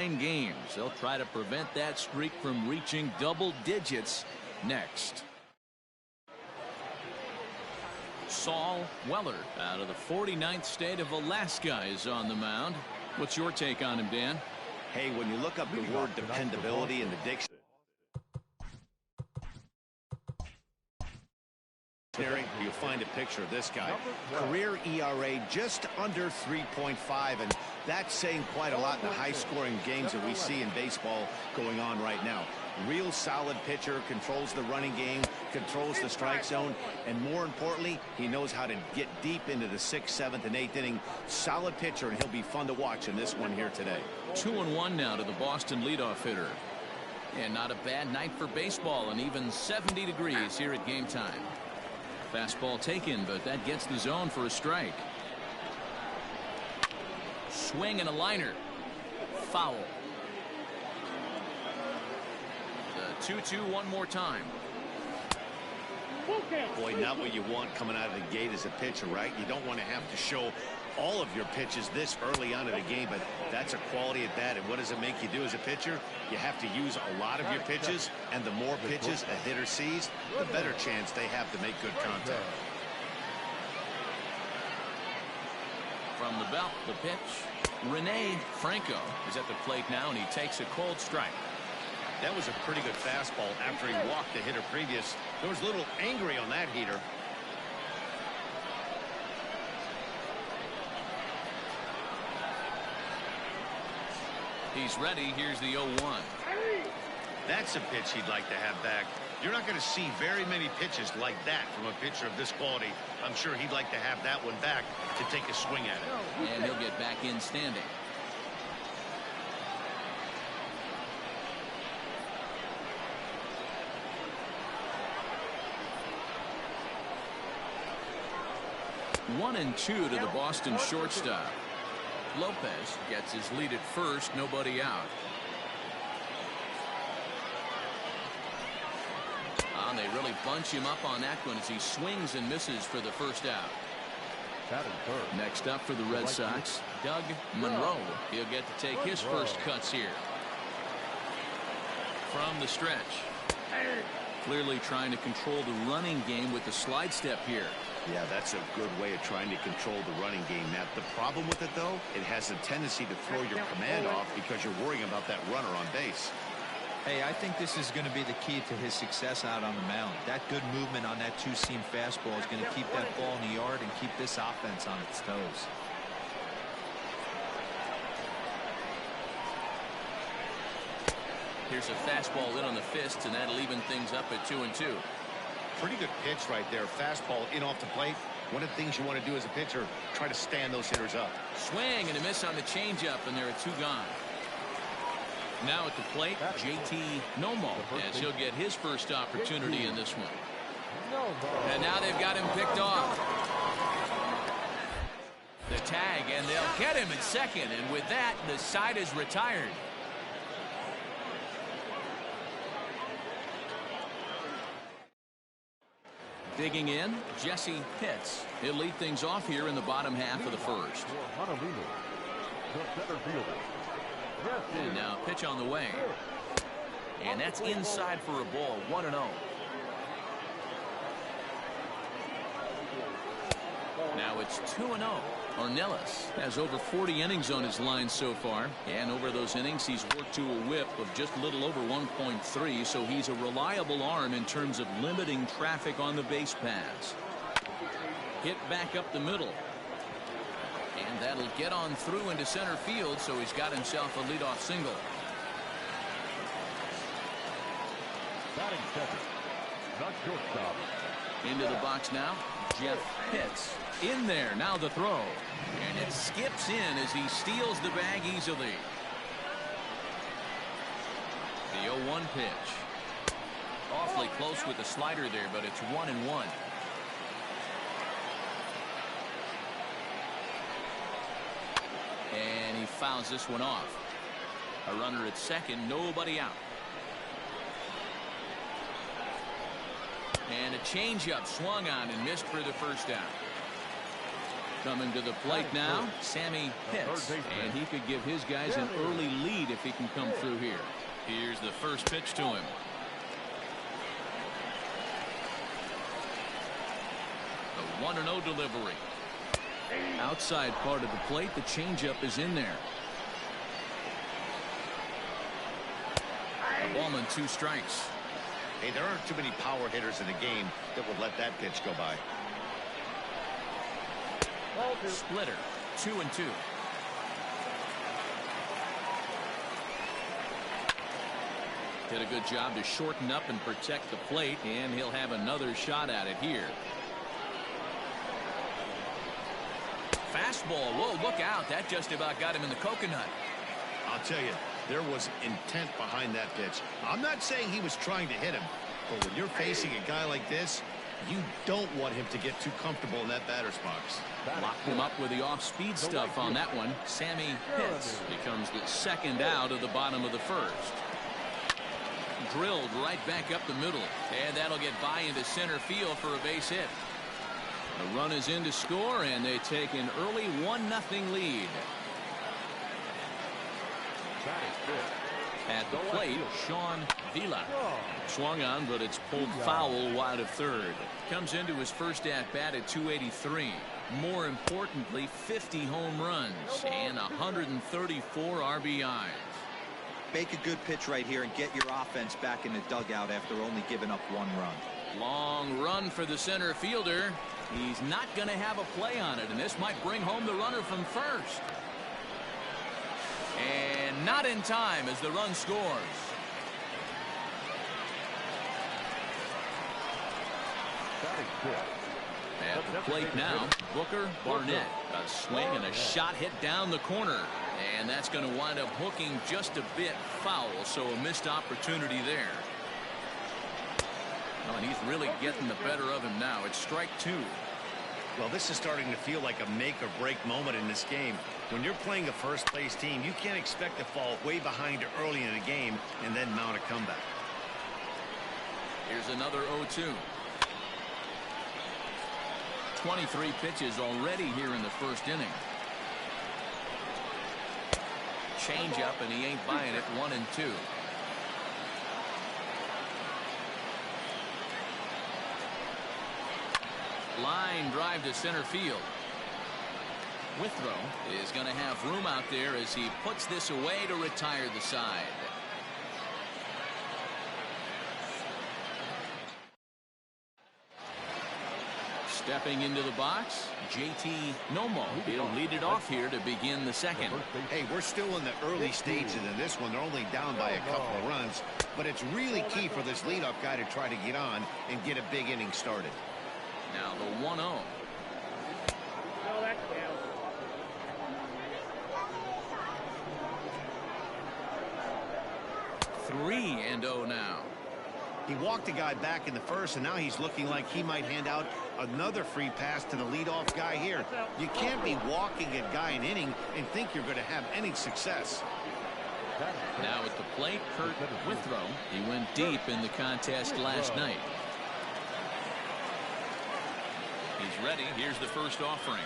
games. They'll try to prevent that streak from reaching double digits next. Saul Weller out of the 49th state of Alaska is on the mound. What's your take on him, Dan? Hey, when you look up the word dependability in the dictionary, you'll find a picture of this guy. Career ERA just under 3.5, and that's saying quite a lot in the high-scoring games that we see in baseball going on right now. Real solid pitcher, controls the running game, controls the strike zone, and more importantly, he knows how to get deep into the 6th, 7th, and 8th inning. Solid pitcher, and he'll be fun to watch in this one here today. 2-1 now to the Boston leadoff hitter. And not a bad night for baseball, and even 70 degrees here at game time. Fastball taken, but that gets the zone for a strike. Swing and a liner. Foul. The 2-2 one more time. Boy, not what you want coming out of the gate as a pitcher, right? You don't want to have to show all of your pitches this early on in the game, but that's a quality at bat. And what does it make you do as a pitcher? You have to use a lot of your pitches, and the more pitches a hitter sees, the better chance they have to make good contact. From the belt, the pitch. Rene Franco is at the plate now, and he takes a cold strike. That was a pretty good fastball after he walked the hitter previous. There was a little angry on that heater. He's ready. Here's the 0-1. That's a pitch he'd like to have back. You're not going to see very many pitches like that from a pitcher of this quality. I'm sure he'd like to have that one back to take a swing at it. And he'll get back in standing. One and two to the Boston shortstop. Lopez gets his lead at first, nobody out. And they really bunch him up on that one as he swings and misses for the first out. Next up for the Red Sox, Doug Monroe. He'll get to take his first cuts here. From the stretch. Clearly trying to control the running game with the slide step here. Yeah, that's a good way of trying to control the running game. Now, the problem with it, though, it has a tendency to throw your command off because you're worrying about that runner on base. Hey, I think this is going to be the key to his success out on the mound. That good movement on that two-seam fastball is going to keep that ball in the yard and keep this offense on its toes. Here's a fastball in on the fist, and that'll even things up at 2-2. Pretty good pitch right there. Fastball in off the plate. One of the things you want to do as a pitcher, try to stand those hitters up. Swing and a miss on the changeup, and there are two gone. Now at the plate, JT Nomo, as he'll get his first opportunity in this one. And now they've got him picked off. The tag, and they'll get him at second, and with that, the side is retired. Digging in, Jesse Pitts. He'll lead things off here in the bottom half of the first. Honolulu, the center fielder. And now pitch on the way. And that's inside for a ball, 1-0. Now it's 2-0. Ornelas has over 40 innings on his line so far, and over those innings he's worked to a whip of just a little over 1.3, so he's a reliable arm in terms of limiting traffic on the base paths. Hit back up the middle, and that'll get on through into center field, so he's got himself a leadoff single. Batting second, not shortstop. Into the box now, Jeff Pitts. In there, now the throw. And it skips in as he steals the bag easily. The 0-1 pitch. Awfully close with the slider there, but it's 1-1. And he fouls this one off. A runner at second, nobody out. And a changeup swung on and missed for the first out. Coming to the plate now, Sammy Pitts, and he could give his guys an early lead if he can come through here. Here's the first pitch to him. The 1-0 delivery. Outside part of the plate, the changeup is in there. A ball and 2 strikes. Hey, there aren't too many power hitters in the game that would let that pitch go by. Splitter, 2-2. Did a good job to shorten up and protect the plate, and he'll have another shot at it here. Fastball. Whoa, look out. That just about got him in the coconut. I'll tell you, there was intent behind that pitch. I'm not saying he was trying to hit him, but when you're facing a guy like this, you don't want him to get too comfortable in that batter's box. Locked him up with the off-speed stuff on that one. Sammy Pitts becomes the second out of the bottom of the first. Drilled right back up the middle, and that'll get by into center field for a base hit. The run is in to score, and they take an early 1-0 lead. At the plate, Sean Vila. Swung on, but it's pulled foul wide of third. Comes into his first at-bat at 283. More importantly, 50 home runs and 134 RBIs. Make a good pitch right here and get your offense back in the dugout after only giving up 1 run. Long run for the center fielder. He's not going to have a play on it, and this might bring home the runner from first. And not in time as the run scores. At the plate now, Booker Barnett. A swing and a shot hit down the corner. And that's going to wind up hooking just a bit foul, so a missed opportunity there. Oh, and he's really getting the better of him now. It's strike 2. Well, this is starting to feel like a make-or-break moment in this game. When you're playing a first-place team, you can't expect to fall way behind early in the game and then mount a comeback. Here's another 0-2. 23 pitches already here in the first inning. Change up, and he ain't buying it. 1-2. Line drive to center field. Withrow is going to have room out there as he puts this away to retire the side. Stepping into the box, JT Nomo. He'll lead it off here to begin the second. Hey, we're still in the early stages of this one. They're only down by a couple of runs, but it's really key for this leadoff guy to try to get on and get a big inning started. Now the 1-0. 3-0 now. He walked a guy back in the first, and now he's looking like he might hand out another free pass to the leadoff guy here. You can't be walking a guy an inning and think you're going to have any success. Now at the plate, Kurt Withrow. He went deep in the contest last night. He's ready. Here's the first offering.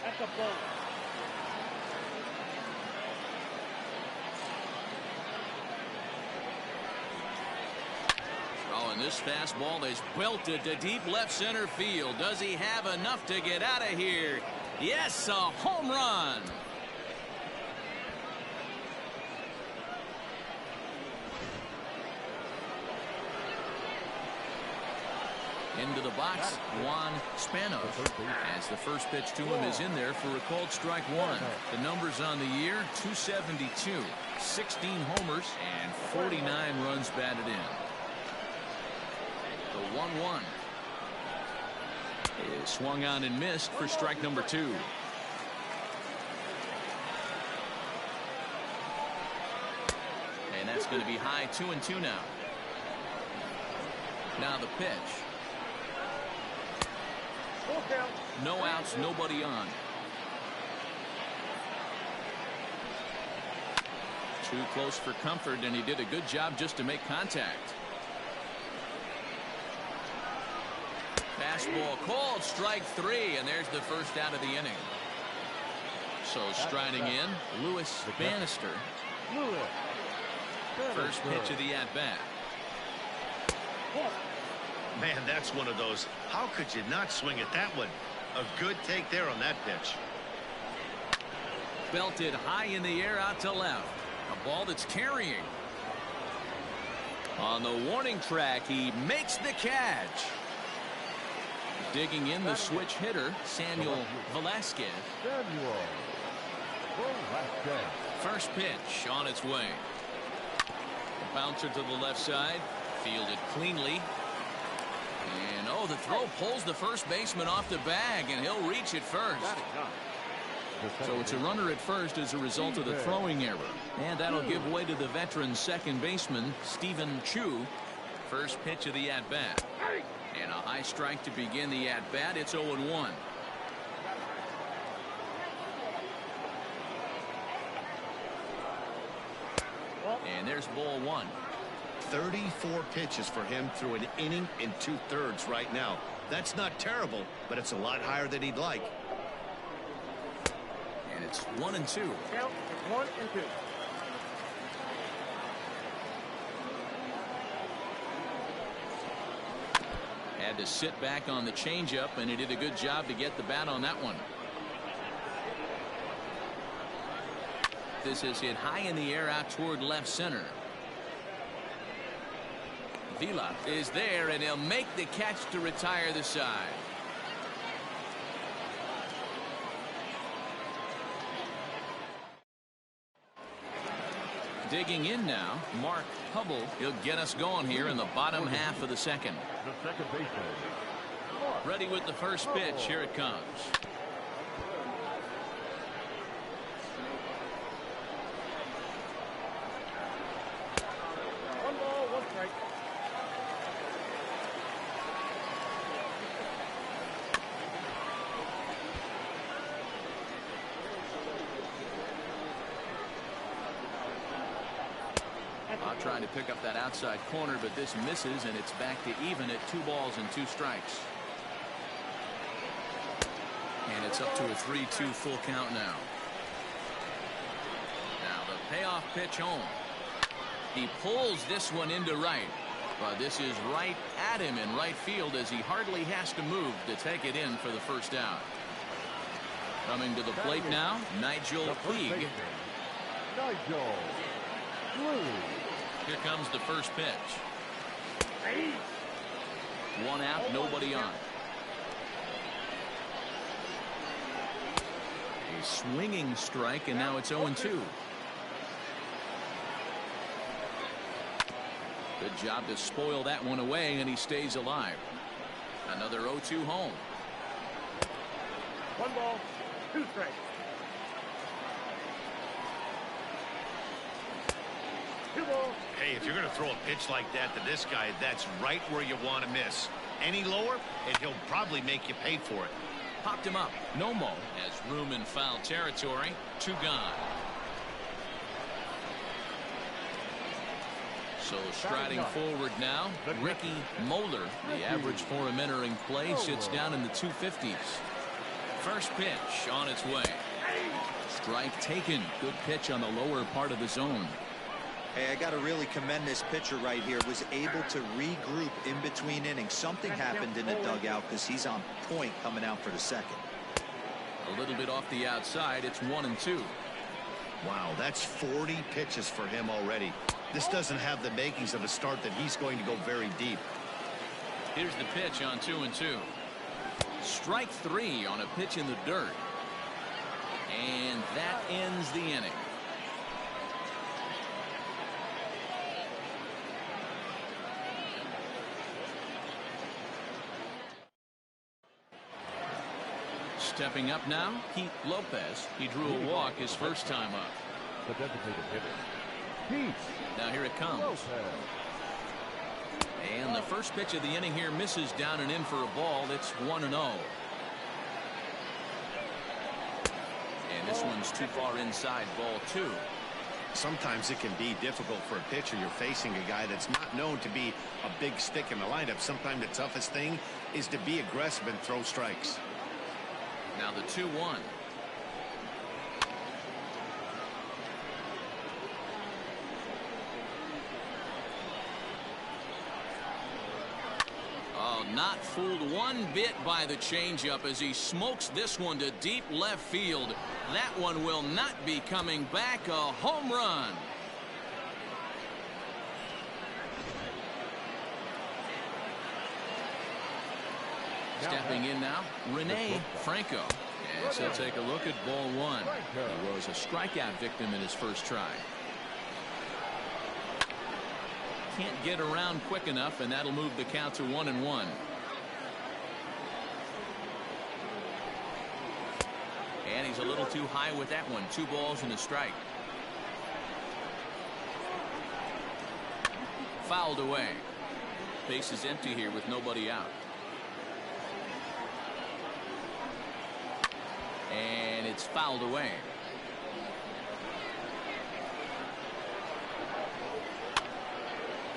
At the plate. Oh, and this fastball is belted to deep left center field. Does he have enough to get out of here? Yes, a home run. Into the box, Juan Spanos. As the first pitch to him is in there for a called strike 1. The numbers on the year, 272, 16 homers, and 49 runs batted in. The 1-1 is swung on and missed for strike number 2. And that's going to be high. 2-2 now. Now the pitch. No outs, nobody on. Too close for comfort, and he did a good job just to make contact. Fastball called strike 3, and there's the first out of the inning. So striding in, Lewis Bannister. First pitch of the at-bat. Man, that's one of those. How could you not swing at that one? A good take there on that pitch. Belted high in the air out to left. A ball that's carrying. On the warning track, he makes the catch. Digging in the switch hitter, Samuel Velasquez. First pitch on its way. A bouncer to the left side. Fielded cleanly. And oh, the throw pulls the first baseman off the bag, and he'll reach it first. So it's a runner at first as a result of the throwing error. And that'll give way to the veteran second baseman, Stephen Chu. First pitch of the at-bat. And a high strike to begin the at-bat. It's 0-1. And there's ball one. 34 pitches for him through an inning and 2/3 right now. That's not terrible, but it's a lot higher than he'd like. And it's 1-2. Count 1-2. Had to sit back on the changeup, and he did a good job to get the bat on that one. This is hit high in the air out toward left center. Vila is there, and he'll make the catch to retire the side. Digging in now, Mark Hubble. He'll get us going here in the bottom half of the second. The second baseman. Ready with the first pitch. Here it comes. One ball, one strike. Trying to pick up that outside corner, but this misses, and it's back to even at 2 balls and 2 strikes. And it's up to a 3-2 full count now. Now the payoff pitch home. He pulls this one into right, but this is right at him in right field as he hardly has to move to take it in for the first out. Coming to the plate now, Nigel Puig. Nigel Puig. Here comes the first pitch. 1 out, nobody on. A swinging strike, and now it's 0-2. Good job to spoil that one away, and he stays alive. Another 0-2 home. 1 ball, 2 strikes. Hey, if you're going to throw a pitch like that to this guy, that's right where you want to miss. Any lower, and he'll probably make you pay for it. Popped him up. Nomo has room in foul territory. 2 gone. So striding forward now, Ricky Moeller. The average for him entering play sits down in the 250s. First pitch on its way. Strike taken. Good pitch on the lower part of the zone. Hey, I got to really commend this pitcher right here. Was able to regroup in between innings. Something happened in the dugout because he's on point coming out for the second. A little bit off the outside. It's 1-2. Wow, that's 40 pitches for him already. This doesn't have the makings of a start that he's going to go very deep. Here's the pitch on 2-2. Strike 3 on a pitch in the dirt. And that ends the inning. Stepping up now, Pete Lopez. He drew a walk his first time up. The designated hitter. Pete. Now here it comes. Lopez. And the first pitch of the inning here misses down and in for a ball. It's 1-0. And this one's too far inside, ball 2. Sometimes it can be difficult for a pitcher. You're facing a guy that's not known to be a big stick in the lineup. Sometimes the toughest thing is to be aggressive and throw strikes. Now the 2-1. Not fooled one bit by the changeup as he smokes this one to deep left field. That one will not be coming back. A home run. Stepping in now, Rene Franco. As he'll take a look at ball one. He was a strikeout victim in his first try. Can't get around quick enough, and that'll move the count to 1-1. And he's a little too high with that one. 2 balls and a strike. Fouled away. Base is empty here with nobody out. And it's fouled away.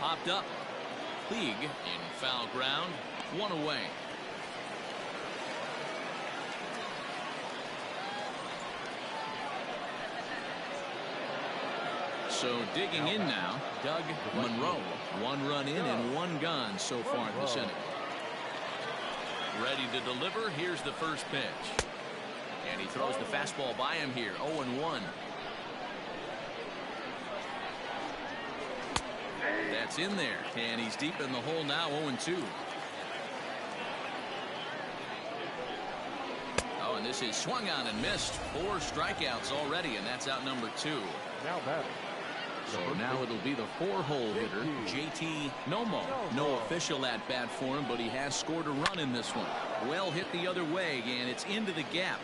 Popped up. League in foul ground. 1 away. So digging in now, Doug Monroe. 1 run in and 1 gone so far in this inning. Ready to deliver. Here's the first pitch. And he throws the fastball by him here. 0-1. That's in there. And he's deep in the hole now. 0-2. Oh, and this is swung on and missed. 4 strikeouts already, and that's out number 2. Now batting. So now it'll be the 4-hole hitter, JT Nomo. No official at bat for him, but he has scored a run in this one. Well hit the other way, and it's into the gap.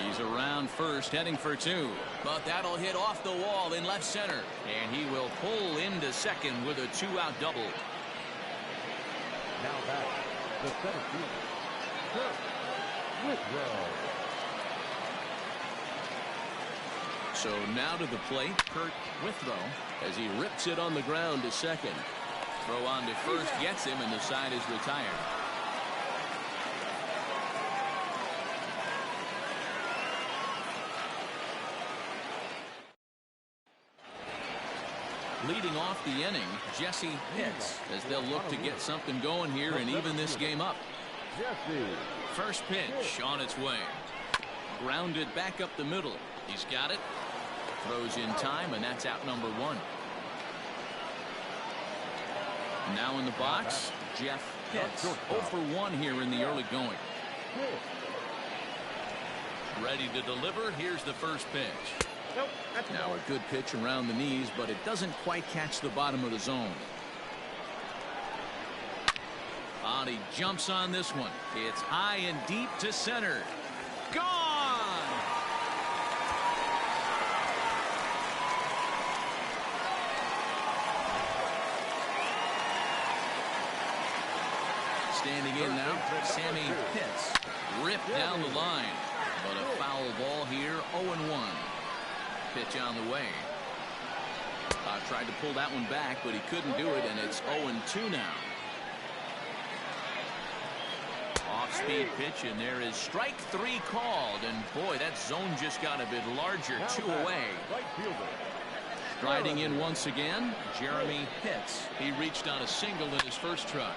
He's around first, heading for 2. But that'll hit off the wall in left center. And he will pull into second with a 2-out double. Now back. The center fielder, Kurt Withrow. So now to the plate, Kurt Withrow, as he rips it on the ground to second. Throw on to first gets him, and the side is retired. Leading off the inning, Jesse Pitts, as they'll look to get something going here and even this game up. First pitch on its way. Grounded back up the middle. He's got it. Throws in time, and that's out number 1. Now in the box, Jeff Pitts. 0 for 1 here in the early going. Ready to deliver. Here's the first pitch. Now a good pitch around the knees, but it doesn't quite catch the bottom of the zone. And he jumps on this one. It's high and deep to center. Gone! Standing in now, Sammy Pitts. Ripped down the line. But a foul ball here, 0-1. Pitch on the way. Tried to pull that one back, but he couldn't do it, and it's 0-2 now. Off-speed pitch, and there is strike 3 called, and boy, that zone just got a bit larger. 2 away. Striding in once again, Jeremy Pitts. He reached on a single in his first try.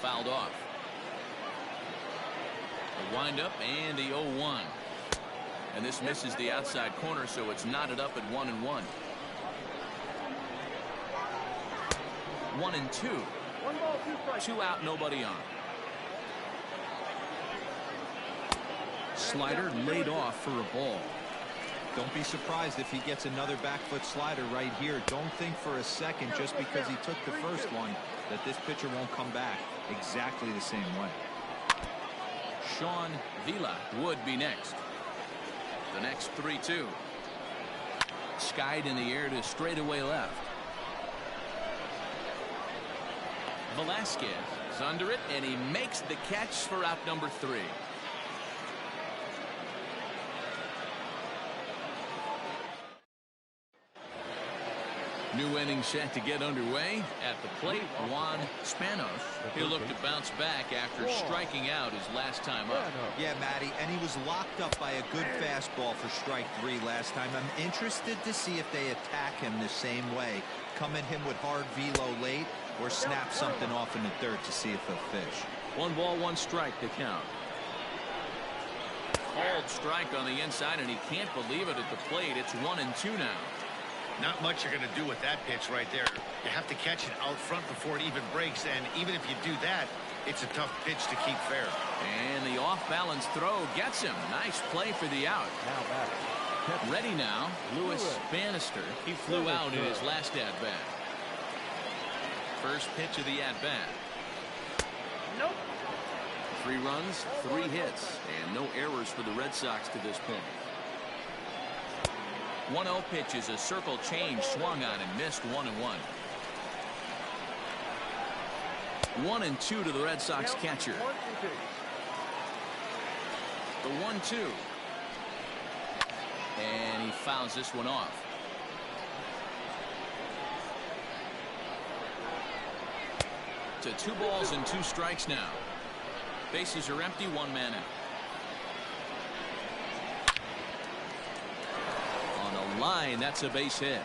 Fouled off. The windup and the 0-1. And this misses the outside corner, so it's knotted up at 1-1. 1-2. 2 out, nobody on. Slider laid off for a ball. Don't be surprised if he gets another back foot slider right here. Don't think for a second, just because he took the first one, that this pitcher won't come back exactly the same way. Sean Vila would be next. The next 3-2. Skied in the air to straightaway left. Velasquez is under it, and he makes the catch for out number 3. New inning set to get underway. At the plate, Juan Spanos. He'll look to bounce back after striking out his last time up. Yeah, Matty, and he was locked up by a good fastball for strike 3 last time. I'm interested to see if they attack him the same way. Come at him with hard velo late or snap something off in the dirt to see if he'll fish. 1 ball, 1 strike to count. Called strike on the inside, and he can't believe it at the plate. It's 1-2 now. Not much you're going to do with that pitch right there. You have to catch it out front before it even breaks, and even if you do that, it's a tough pitch to keep fair. And the off-balance throw gets him. Nice play for the out. Now back. Ready now, Lewis Bannister. He flew out in his last at-bat. First pitch of the at-bat. Nope. 3 runs, 3 hits, and no errors for the Red Sox to this point. 1-0 pitch is a circle change, swung on and missed. 1-1. 1-2 to the Red Sox catcher. 1-2. The 1-2. And he fouls this one off. To 2 balls and 2 strikes now. Bases are empty, 1 man out. On a line, that's a base hit.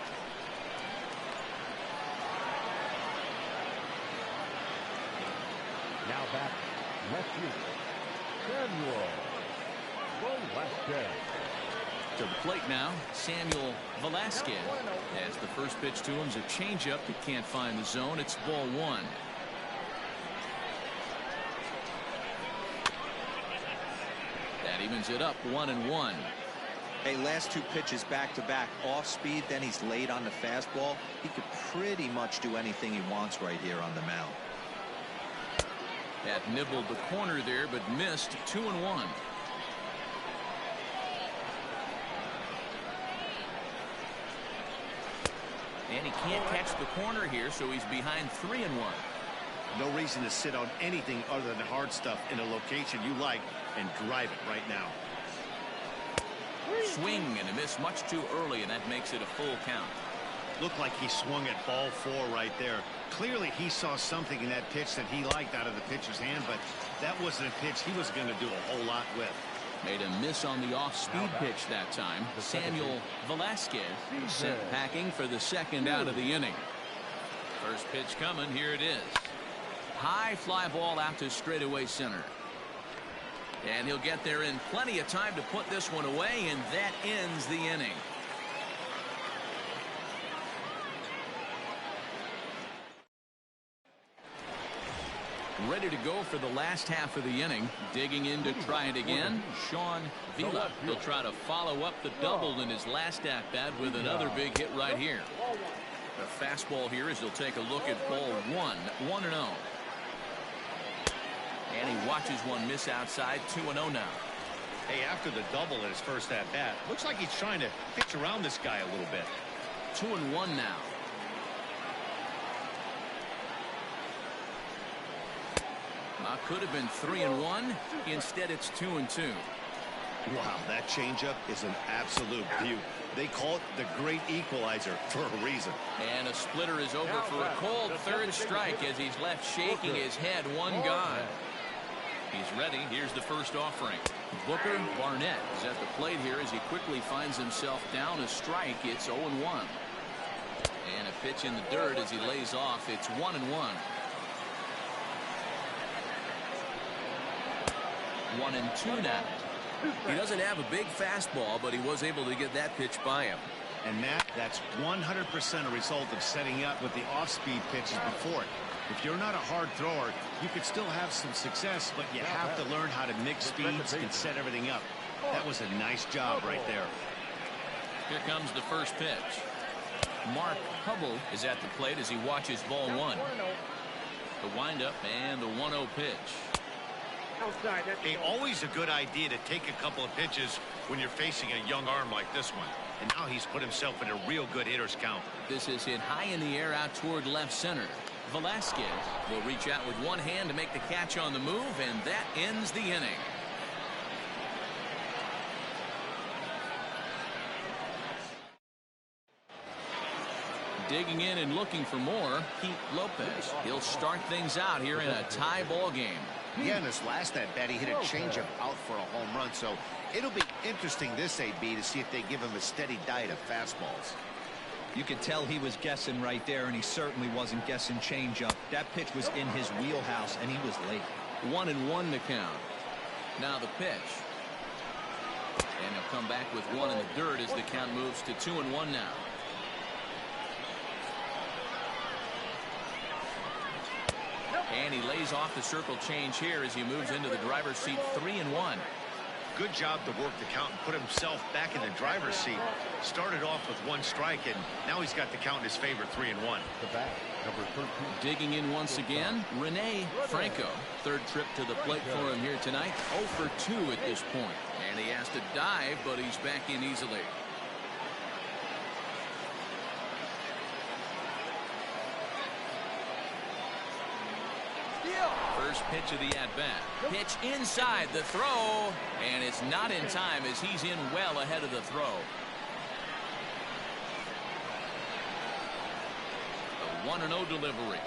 Now back. Left field. Samuel Velasquez. To the plate now, Samuel Velasquez. As the first pitch to him's a changeup that can't find the zone. It's ball 1. That evens it up, 1-1. Hey, last 2 pitches back-to-back off speed, then he's late on the fastball. He could pretty much do anything he wants right here on the mound. That nibbled the corner there, but missed. 2-1. And he can't catch the corner here, so he's behind 3-1. No reason to sit on anything other than hard stuff in a location you like and drive it right now. Swing and a miss much too early, and that makes it a full count. Looked like he swung at ball 4 right there. Clearly he saw something in that pitch that he liked out of the pitcher's hand, but that wasn't a pitch he was going to do a whole lot with. Made a miss on the off-speed pitch that time. Samuel Velasquez sent packing for the second out of the inning. First pitch coming. Here it is. High fly ball out to straightaway center. And he'll get there in plenty of time to put this one away, and that ends the inning. Ready to go for the last half of the inning. Digging in to try it again, Sean Vila. He'll try to follow up the double in his last at-bat with another big hit right here. The fastball here is he'll take a look at ball 1, 1-0. And he watches one miss outside. 2-0 now. Hey, after the double in his first at-bat, looks like he's trying to pitch around this guy a little bit. 2-1 now. Could have been 3-1. Instead, it's 2-2. Wow, that changeup is an absolute beaut. They call it the great equalizer for a reason. And a splitter is over for a cold third strike as he's left shaking his head. 1 gone. He's ready. Here's the first offering. Booker Barnett is at the plate here as he quickly finds himself down a strike. It's 0-1. And a pitch in the dirt as he lays off. It's 1-1. 1-2 now. He doesn't have a big fastball, but he was able to get that pitch by him. And Matt, that's 100% a result of setting up with the off-speed pitches before it. If you're not a hard thrower, you could still have some success, but you have to learn how to mix speeds and set everything up. That was a nice job right there. Here comes the first pitch. Mark Hubble is at the plate as he watches ball 1. The windup and the 1-0 pitch. Outside. Hey, always a good idea to take a couple of pitches when you're facing a young arm like this one. And now he's put himself in a real good hitter's count. This is hit high in the air out toward left center. Velasquez will reach out with one hand to make the catch on the move, and that ends the inning. Digging in and looking for more, Pete Lopez. He'll start things out here in a tie ball game. Yeah, in his last at bat, he hit a changeup out for a home run. So it'll be interesting this AB to see if they give him a steady diet of fastballs. You could tell he was guessing right there, and he certainly wasn't guessing changeup. That pitch was in his wheelhouse, and he was late. 1-1 to count. Now the pitch. And he'll come back with one in the dirt as the count moves to 2-1 now. And he lays off the circle change here as he moves into the driver's seat. 3-1. Good job to work the count and put himself back in the driver's seat. Started off with one strike, and now he's got the count in his favor. 3-1. The bat, number 13. Digging in once again, Rene Franco. Third trip to the plate for him here tonight. 0 for 2 at this point. And he has to dive, but he's back in easily. First pitch of the at-bat. Pitch inside the throw, and it's not in time as he's in well ahead of the throw. A 1-0 delivery.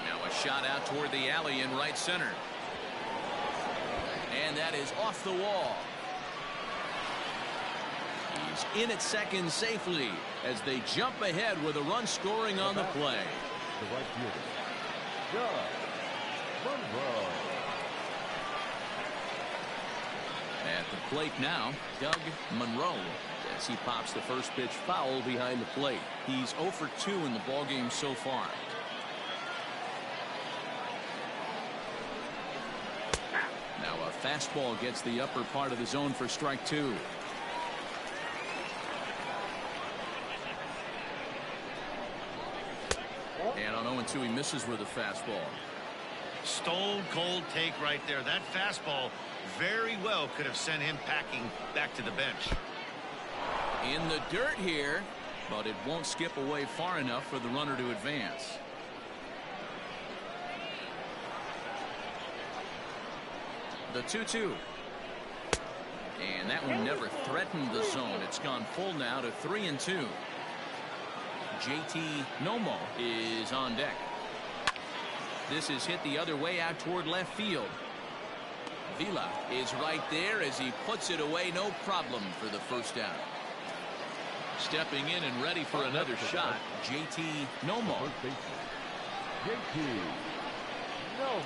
Now a shot out toward the alley in right center. And that is off the wall. He's in at second safely as they jump ahead with a run scoring on the play. The right fielder, Doug Monroe. At the plate now, Doug Monroe, as he pops the first pitch foul behind the plate. He's 0 for 2 in the ballgame so far. Now a fastball gets the upper part of the zone for strike 2. And on 0-2 he misses with a fastball. Stone cold take right there. That fastball very well could have sent him packing back to the bench. In the dirt here, but it won't skip away far enough for the runner to advance. The 2-2. And that one never threatened the zone. It's gone full now to 3-2. JT Nomo is on deck. This is hit the other way out toward left field. Vila is right there as he puts it away. No problem for the first out. Stepping in and ready for another shot, JT Nomo. JT Nomo.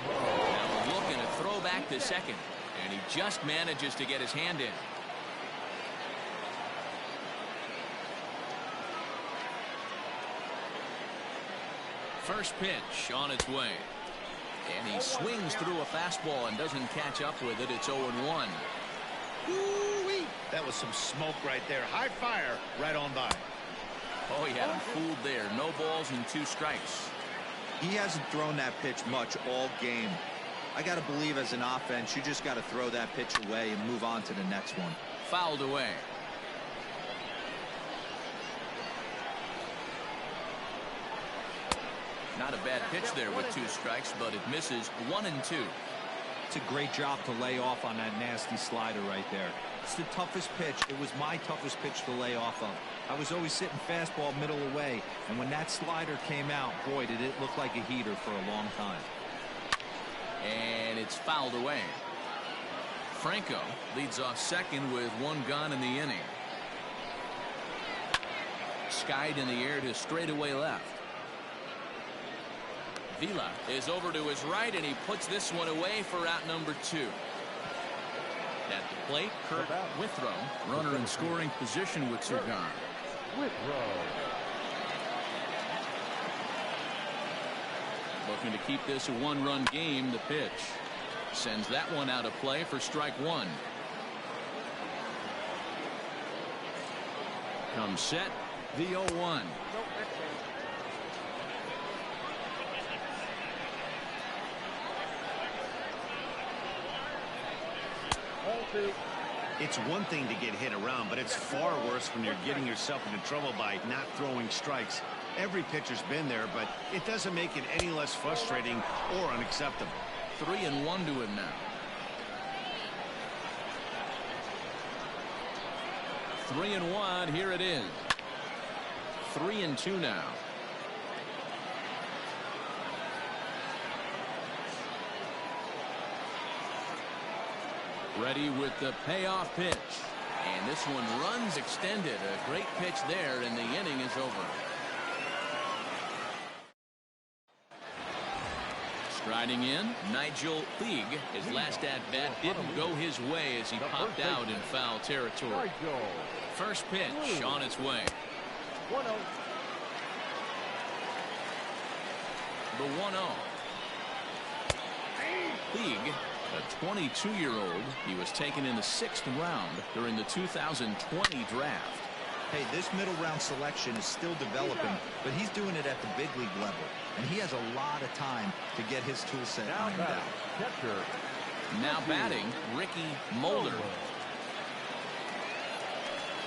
Now looking to throw back to second, and he just manages to get his hand in. First pitch on its way. And he swings through a fastball and doesn't catch up with it. It's 0-1. Woo-wee. That was some smoke right there. High fire right on by. Oh, he had him fooled there. No balls and 2 strikes. He hasn't thrown that pitch much all game. I got to believe as an offense, you just got to throw that pitch away and move on to the next one. Fouled away. Not a bad pitch there with 2 strikes, but it misses 1-2. It's a great job to lay off on that nasty slider right there. It's the toughest pitch. It was my toughest pitch to lay off of. I was always sitting fastball middle away, and when that slider came out, boy, did it look like a heater for a long time. And it's fouled away. Franco leads off second with 1 gone in the inning. Skied in the air to straightaway left. Vila is over to his right, and he puts this one away for out number 2. At the plate, Kurt Withrow, runner in scoring position with 2 gone. Withrow. Looking to keep this a 1-run game. The pitch sends that one out of play for strike 1. Comes set, the 0-1. It's one thing to get hit around, but it's far worse when you're getting yourself into trouble by not throwing strikes. Every pitcher's been there, but it doesn't make it any less frustrating or unacceptable. 3-1 to him now. 3-1. Here it is. 3-2 now. Ready with the payoff pitch. And this one runs extended. A great pitch there, and the inning is over. Striding in, Nigel Teague. His last at-bat didn't go his way as he popped out in foul territory. First pitch on its way. The 1-0. Teague, a 22-year-old. He was taken in the 6th round during the 2020 draft. Hey, this middle round selection is still developing, but he's doing it at the big league level, and he has a lot of time to get his tool set ironed out. Now batting, Ricky Mulder.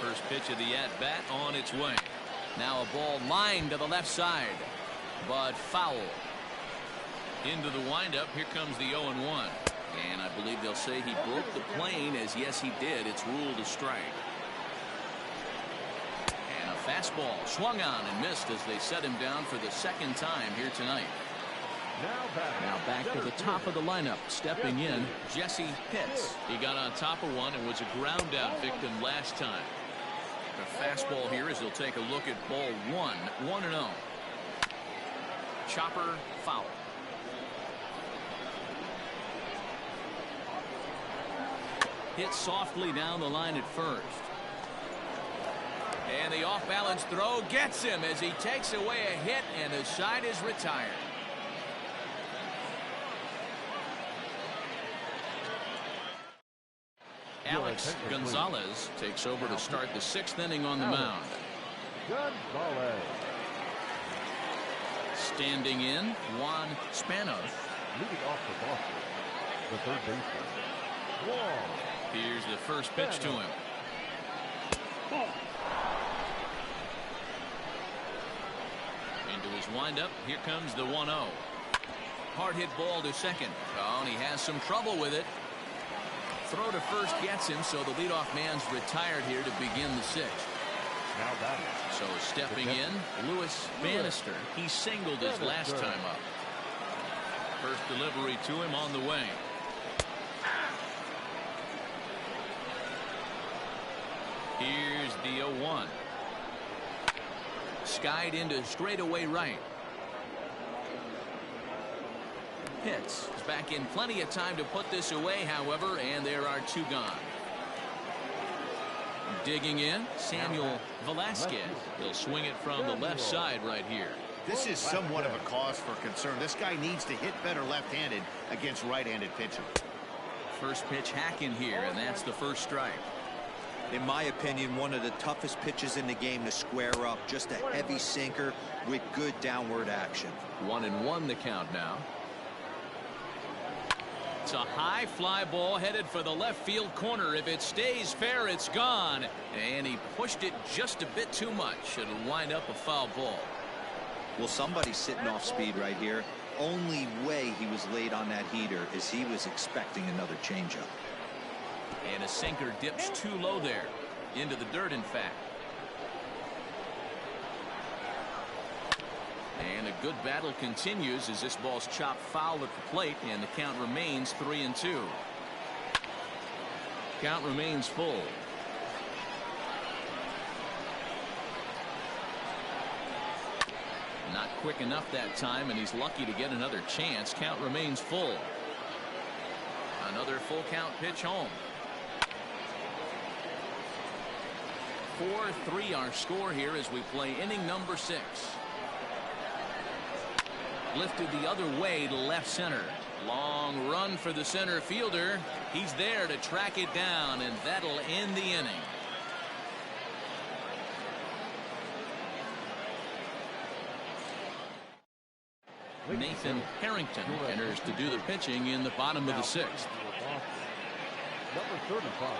First pitch of the at-bat on its way. Now a ball lined to the left side, but foul. Into the windup, here comes the 0-1. And I believe they'll say he broke the plane, as yes he did. It's ruled a strike. And a fastball swung on and missed as they set him down for the second time here tonight. Now back to the top of the lineup, stepping in, Jesse Pitts. He got on top of one and was a ground out victim last time. The fastball here as he'll take a look at ball 1-0. Chopper foul. Hit softly down the line at first. And the off-balance throw gets him as he takes away a hit, and the side is retired. Alex Gonzalez takes over to start the 6th inning on the mound. Standing in, Juan Spanos. Leading off the Boston, the third baseman. Here's the first pitch to him. Into his windup, here comes the 1-0. Hard hit ball to second. Oh, and he has some trouble with it. Throw to first gets him, so the leadoff man's retired here to begin the 6th. So stepping in, Lewis Bannister. He singled his last time up. First delivery to him on the way. Here's the 0-1. Skied into straightaway right. Pitts is back in plenty of time to put this away, however, and there are 2 gone. Digging in, Samuel Velasquez. He'll swing it from the left side right here. This is somewhat of a cause for concern. This guy needs to hit better left-handed against right-handed pitching. First pitch hacking here, and that's the first strike. In my opinion, one of the toughest pitches in the game to square up. Just a heavy sinker with good downward action. 1-1 the count now. It's a high fly ball headed for the left field corner. If it stays fair, it's gone. And he pushed it just a bit too much. It'll wind up a foul ball. Well, somebody's sitting off speed right here. Only way he was late on that heater is he was expecting another changeup. And a sinker dips too low there. Into the dirt, in fact. And a good battle continues as this ball's chopped foul at the plate, and the count remains 3-2. Count remains full. Not quick enough that time, and he's lucky to get another chance. Count remains full. Another full count pitch home. 4-3 our score here as we play inning number 6. Lifted the other way to left center. Long run for the center fielder. He's there to track it down, and that'll end the inning. Nathan Harrington enters to do the pitching in the bottom of the 6th. Number 35.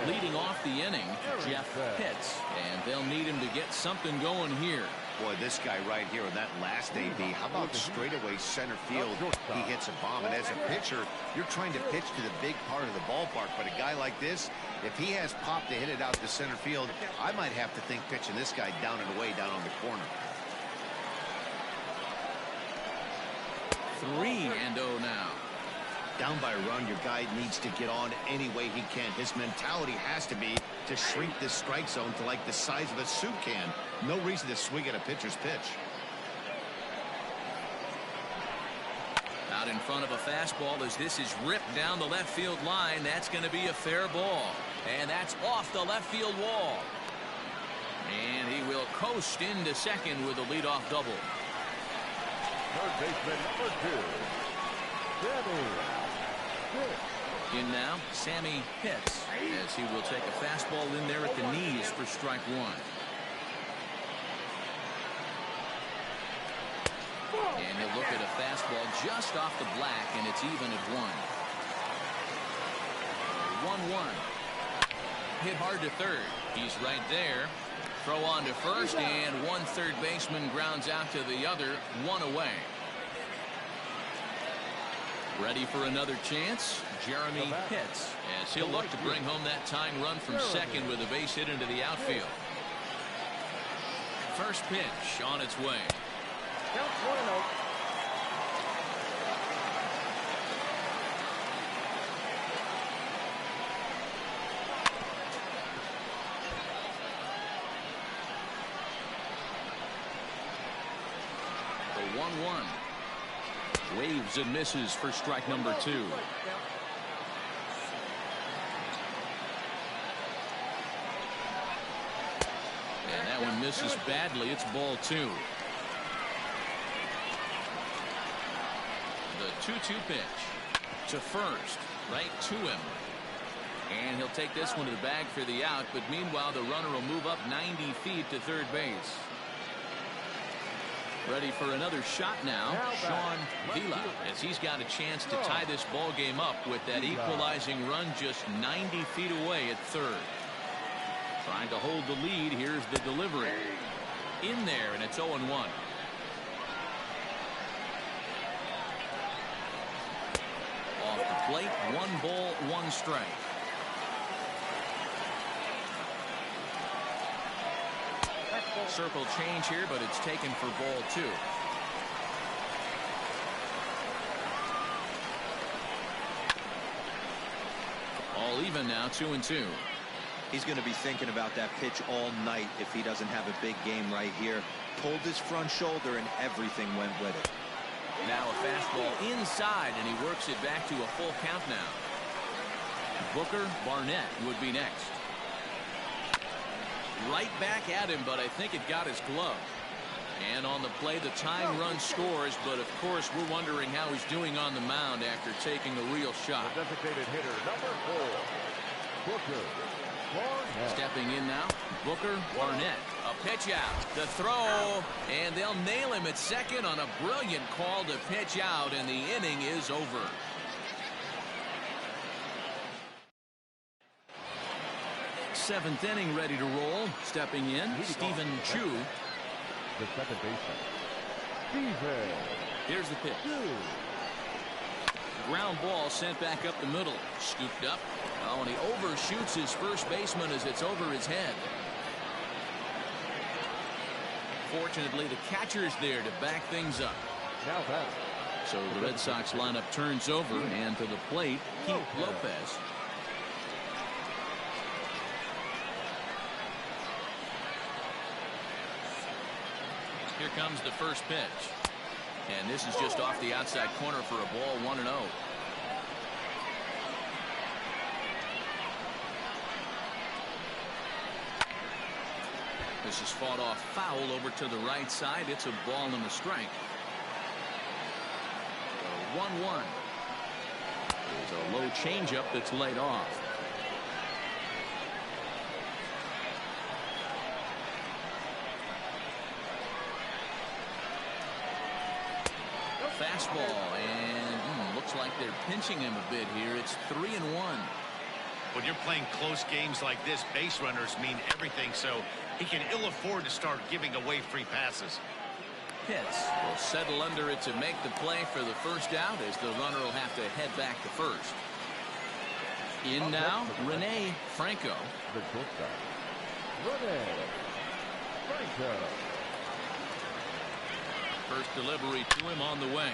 Leading off the inning, Jeff Pitts, and they'll need him to get something going here. Boy, this guy right here in that last AB, how about straightaway center field? He hits a bomb, and as a pitcher, you're trying to pitch to the big part of the ballpark, but a guy like this, if he has pop to hit it out to center field, I might have to think pitching this guy down and away down on the corner. 3-0 now. Down by a run, your guy needs to get on any way he can. His mentality has to be to shrink this strike zone to like the size of a soup can. No reason to swing at a pitcher's pitch. Out in front of a fastball as this is ripped down the left field line. That's going to be a fair ball. And that's off the left field wall. And he will coast into second with a leadoff double. Third baseman number 2, Sammy Pitts. In now, Sammy Pitts, as he will take a fastball in there at the knees for strike one. And he'll look at a fastball just off the black, and it's even at 1. 1-1. Hit hard to third. He's right there. Throw on to first, and one third baseman grounds out to the other, one away. Ready for another chance, Jeremy Pitts, as he'll look to bring home that tying run from second with a base hit into the outfield. First pitch on its way. Count 1-0. The 1-1. Waves and misses for strike number 2. And that one misses badly. It's ball 2. The 2-2 pitch to first, right to him. And he'll take this one to the bag for the out, but meanwhile the runner will move up 90 feet to third base. Ready for another shot now, Sean Vila, as he's got a chance to tie this ball game up with that equalizing run just 90 feet away at third. Trying to hold the lead. Here's the delivery. In there, and it's 0-1. Off the plate, 1 ball, 1 strike. Circle change here, but it's taken for ball 2. All even now, 2-2. He's going to be thinking about that pitch all night if he doesn't have a big game right here. Pulled his front shoulder and everything went with it. Now a fastball inside, and he works it back to a full count now. Booker Barnett would be next. Right back at him, but I think it got his glove. And on the play, the tying run scores, but of course we're wondering how he's doing on the mound after taking a real shot. The designated hitter number 4, Booker Barnett. Stepping in now, Booker Barnett. A pitch out, the throw, and they'll nail him at second on a brilliant call to pitch out, and the inning is over. Seventh inning ready to roll. Stepping in, Stephen Chu. The second baseman, Stephen. Here's the pitch. Ground ball sent back up the middle. Scooped up. Oh, and he overshoots his first baseman as it's over his head. Fortunately, the catcher's there to back things up. Now back. So the Red Sox lineup turns over, and to the plate, Keith Lopez. Here comes the first pitch. And this is just off the outside corner for a ball, 1-0. This is fought off foul over to the right side. It's a ball and a strike. 1-1. There's a low changeup that's laid off. Fastball, and looks like they're pinching him a bit here. It's 3-1. When you're playing close games like this, base runners mean everything, so he can ill afford to start giving away free passes. Pitts will settle under it to make the play for the first out, as the runner will have to head back to first. In now, Rene Franco. The shortstop, Rene Franco. First delivery to him on the way.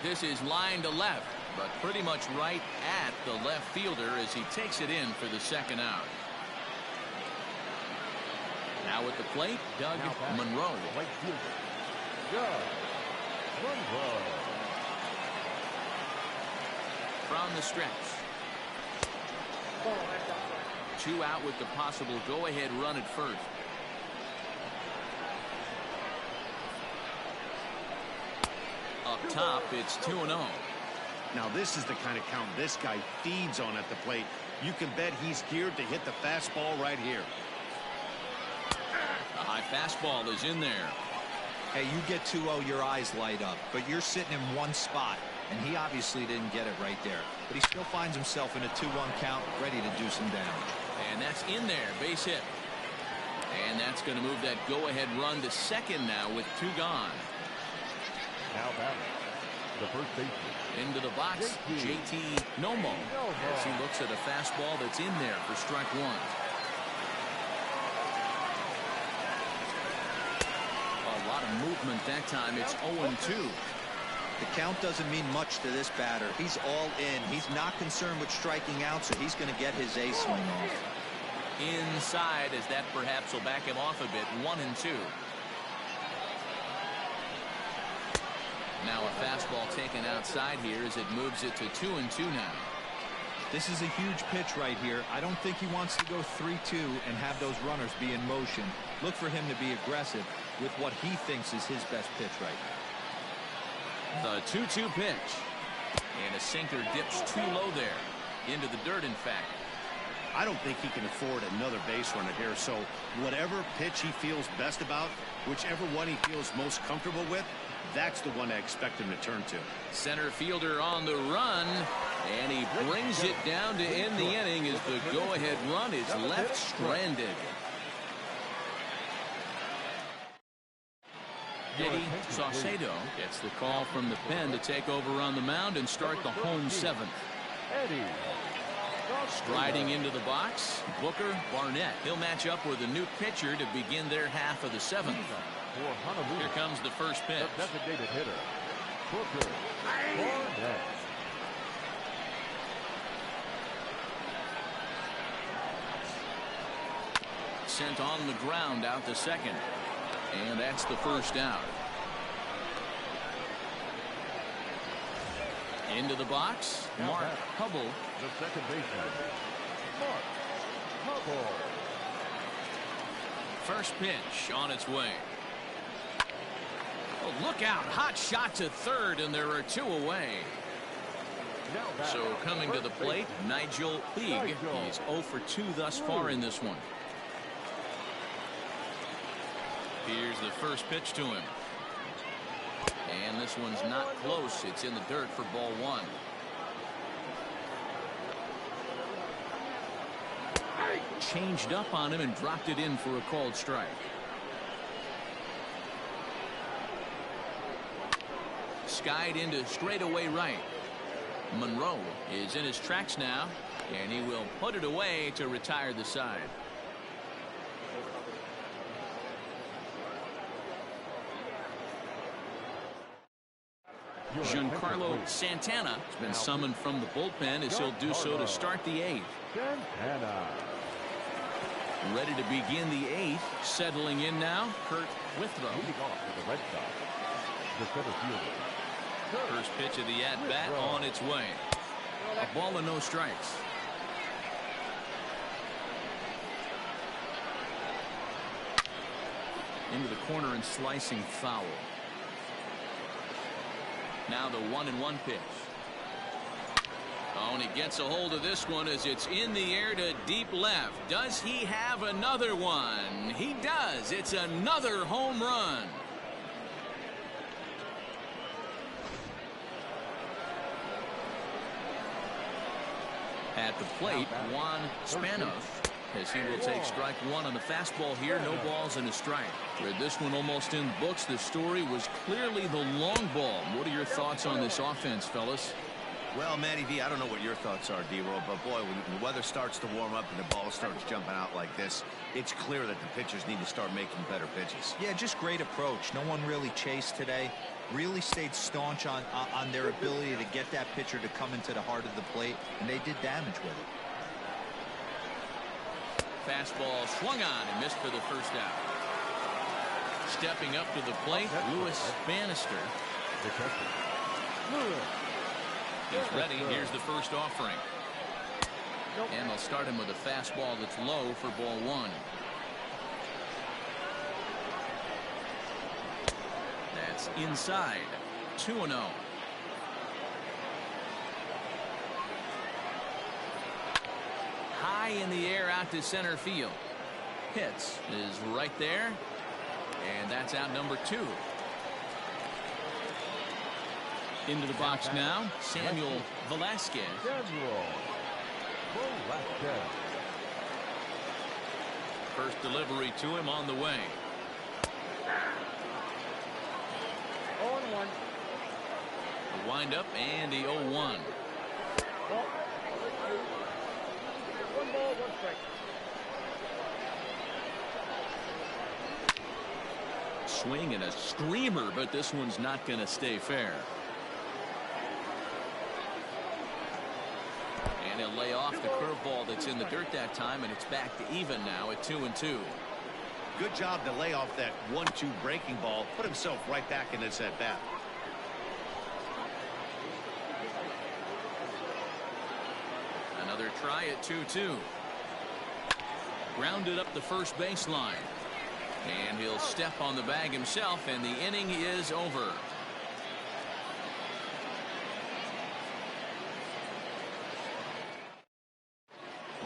This is line to left, but pretty much right at the left fielder as he takes it in for the second out. Now at the plate, Doug Monroe. Right fielder, Doug Monroe. From the stretch. 2 out with the possible go-ahead run at first. Up top, it's 2-0. Now this is the kind of count this guy feeds on at the plate. You can bet he's geared to hit the fastball right here. A high fastball is in there. Hey, you get 2-0, your eyes light up, but you're sitting in one spot, and he obviously didn't get it right there. But he still finds himself in a 2-1 count, ready to do some damage. And that's in there, base hit. And that's going to move that go-ahead run to second now with 2 gone. Now batting, the first baseman. Into the box, JT Nomo, as he looks at a fastball that's in there for strike 1. A lot of movement that time. It's 0-2. The count doesn't mean much to this batter. He's all in. He's not concerned with striking out, so he's going to get his ace swing off. Inside, as that perhaps will back him off a bit. 1-2. Now a fastball taken outside here as it moves it to 2-2 now. This is a huge pitch right here. I don't think he wants to go 3-2 and have those runners be in motion. Look for him to be aggressive with what he thinks is his best pitch right now. The 2-2 pitch. And a sinker dips too low there. Into the dirt, in fact. I don't think he can afford another base runner here, so whatever pitch he feels best about, whichever one he feels most comfortable with, that's the one I expect him to turn to. Center fielder on the run, and he brings it down to end the inning as the go-ahead run is left stranded. Eddie Saucedo gets the call from the pen to take over on the mound and start the home 7th. Eddie. Striding into the box, Booker Barnett. He'll match up with a new pitcher to begin their half of the 7th. For Honolulu. Here comes the first pitch. The designated hitter, Booker Barnett. Sent on the ground out to second. And that's the first out. Into the box, Mark Hubble. The second baseman, Mark Hubble. First pitch on its way. Oh, look out. Hot shot to third, and there are 2 away. So coming to the plate, Nigel Puig. He's 0 for 2 thus far in this one. Here's the first pitch to him. And this one's not close. It's in the dirt for ball 1. Changed up on him and dropped it in for a called strike. Skied into straightaway right. Monroe is in his tracks now, and he will put it away to retire the side. Giancarlo Santana has been summoned from the bullpen as he'll do so to start the 8th. Santana. Ready to begin the 8th. Settling in now, Kurt Withrow. Leading off for the Red Sox, the center fielder. First pitch of the at-bat on its way. A ball and no strikes. Into the corner and slicing foul. Now the 1-1 pitch. Oh, and he gets a hold of this one as it's in the air to deep left. Does he have another one? He does. It's another home run. At the plate, Juan Spanos, as he will take strike one on the fastball here. No balls and a strike. With this one almost in the books, the story was clearly the long ball. What are your thoughts on this offense, fellas? Well, Matty V, I don't know what your thoughts are, D-Roll, but boy, when the weather starts to warm up and the ball starts jumping out like this, it's clear that the pitchers need to start making better pitches. Yeah, just great approach. No one really chased today. Really stayed staunch on their ability to get that pitcher to come into the heart of the plate, and they did damage with it. Fastball swung on and missed for the first out. Stepping up to the plate, Lewis Bannister. He's ready. Here's the first offering. And they'll start him with a fastball that's low for ball one. That's inside. 2-0. High in the air out to center field. Hits is right there. And that's out number 2. Into the box now, Samuel Velasquez. First delivery to him on the way. 0-1. The windup and the 0-1. Ball. 1 ball, 1 strike. Swing and a screamer, but this one's not going to stay fair. And he'll lay off the curveball that's in the dirt that time, and it's back to even now at 2-2. Good job to lay off that 1-2 breaking ball. Put himself right back in this at bat. Another try at 2-2. Grounded up the first baseline. And he'll step on the bag himself, and the inning is over.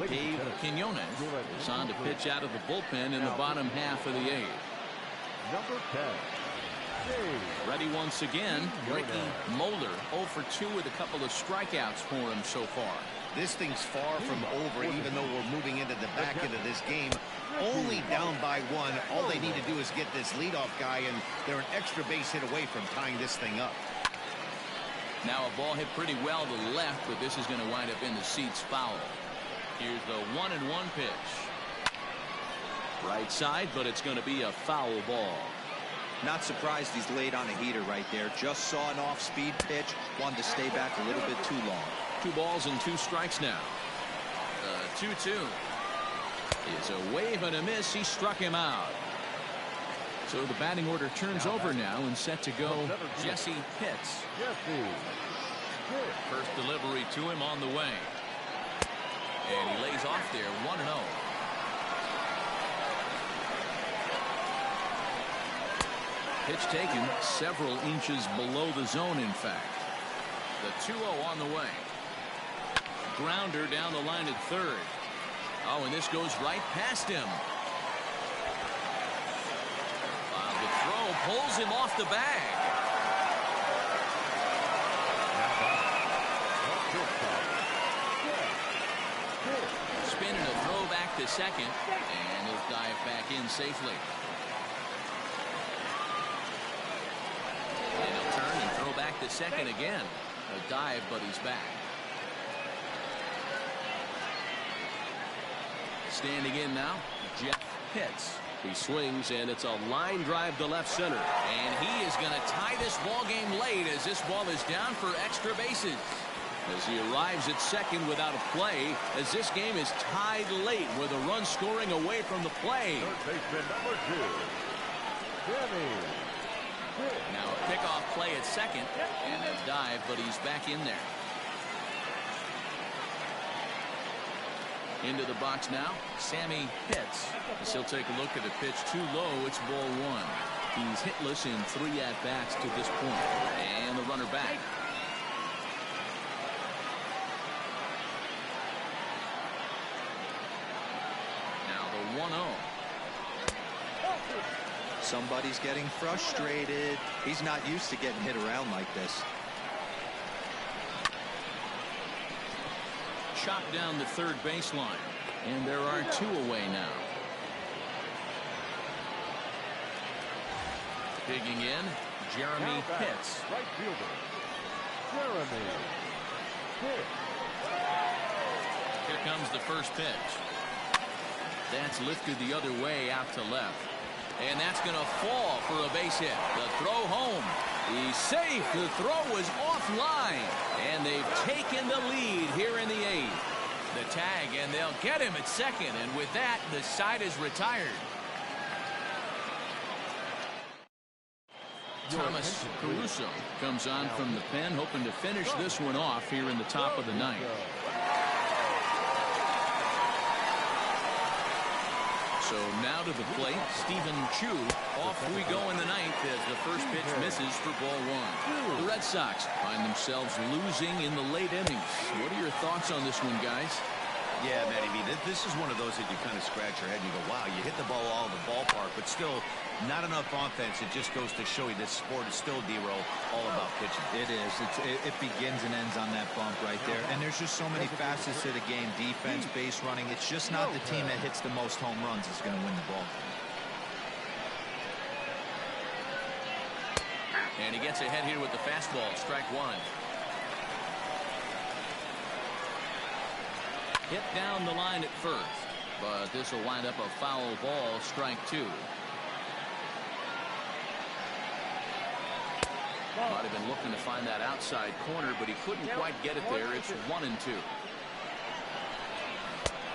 Dave Quinones is on to pitch out of the bullpen in the bottom half of the 8th. Number 10. Ready once again, Ricky Moeller, 0 for 2 with a couple of strikeouts for him so far. This thing's far from over, even though we're moving into the back end of this game. Only down by 1. All they need to do is get this leadoff guy, and they're an extra base hit away from tying this thing up. Now a ball hit pretty well to the left, but this is going to wind up in the seats foul. Here's the 1-1 pitch. Right side, but it's going to be a foul ball. Not surprised he's laid on a heater right there. Just saw an off-speed pitch. Wanted to stay back a little bit too long. 2 balls and 2 strikes now. 2-2. It's a wave and a miss. He struck him out. So the batting order turns over now and set to go. Jesse Pitts. First delivery to him on the way. And he lays off there, 1-0. Pitch taken several inches below the zone, in fact. The 2-0 on the way. Grounder down the line at third. Oh, and this goes right past him. The throw pulls him off the bag. Spin and a throw back to second, and he'll dive back in safely. And he'll turn and throw back to second again. A dive, but he's back. Standing in now, Jeff Pitts. He swings, and it's a line drive to left center. And he is going to tie this ball game late as this ball is down for extra bases. As he arrives at second without a play, as this game is tied late with a run scoring away from the play. Third baseman number 2. Now a pickoff play at second, and a dive, but he's back in there. Into the box now, Sammy Pitts. As he'll take a look at a pitch too low, it's ball 1. He's hitless in 3 at-bats to this point. And the runner back. Now the 1-0. Somebody's getting frustrated. He's not used to getting hit around like this. chopped down the third baseline. And there are 2 away now. Digging in, Jeremy Pitts. Right fielder, Jeremy Pitts. Here comes the first pitch. That's lifted the other way out to left. And that's going to fall for a base hit. The throw home. He's safe. The throw is offline. And they've taken the lead here in the 8th. The tag, and they'll get him at second. And with that, the side is retired. Thomas Caruso comes on from the pen, hoping to finish this one off here in the top of the 9th. So now to the plate, Stephen Chu. Off we go in the 9th as the first pitch misses for ball 1. The Red Sox find themselves losing in the late innings. What are your thoughts on this one, guys? Yeah, Matty V, this is one of those that you kind of scratch your head and you go, wow, you hit the ball all in the ballpark, but still not enough offense. It just goes to show you this sport is still, D-Roll, all about pitching. It is. It begins and ends on that bump right there. And there's just so many facets to the game. Defense, base running. It's just not the team that hits the most home runs that's going to win the ball. And he gets ahead here with the fastball. Strike 1. Hit down the line at first, but this will wind up a foul ball. Strike 2. Might have been looking to find that outside corner, but he couldn't quite get it there. It's 1-2.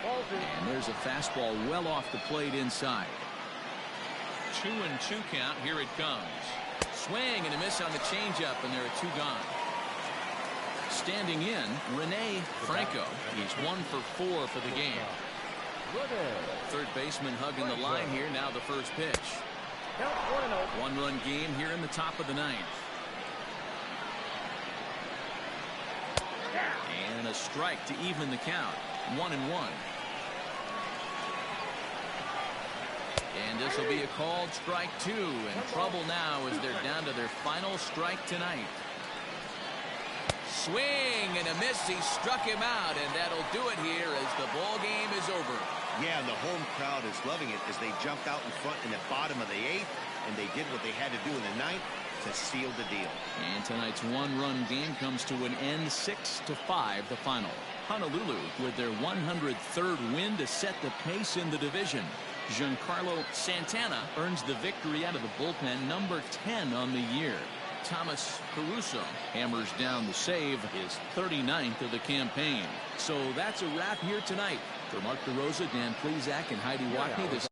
And there's a fastball well off the plate inside. 2-2 count. Here it comes. Swing and a miss on the changeup, and there are 2 gone. Standing in, Rene Franco. He's 1 for 4 for the game. Third baseman hugging the line here. Now the first pitch. 1-run game here in the top of the 9th. And a strike to even the count. 1-1. And this will be a called strike 2. And trouble now as they're down to their final strike tonight. Swing and a miss. He struck him out, and that'll do it here as the ball game is over. Yeah, and the home crowd is loving it as they jumped out in front in the bottom of the 8th, and they did what they had to do in the 9th to seal the deal. And tonight's 1-run game comes to an end, 6-5 the final. Honolulu with their 103rd win to set the pace in the division. Giancarlo Santana earns the victory out of the bullpen, number 10 on the year. Thomas Caruso hammers down the save, his 39th of the campaign. So that's a wrap here tonight. For Mark DeRosa, Dan Plesac, and Heidi Watney, this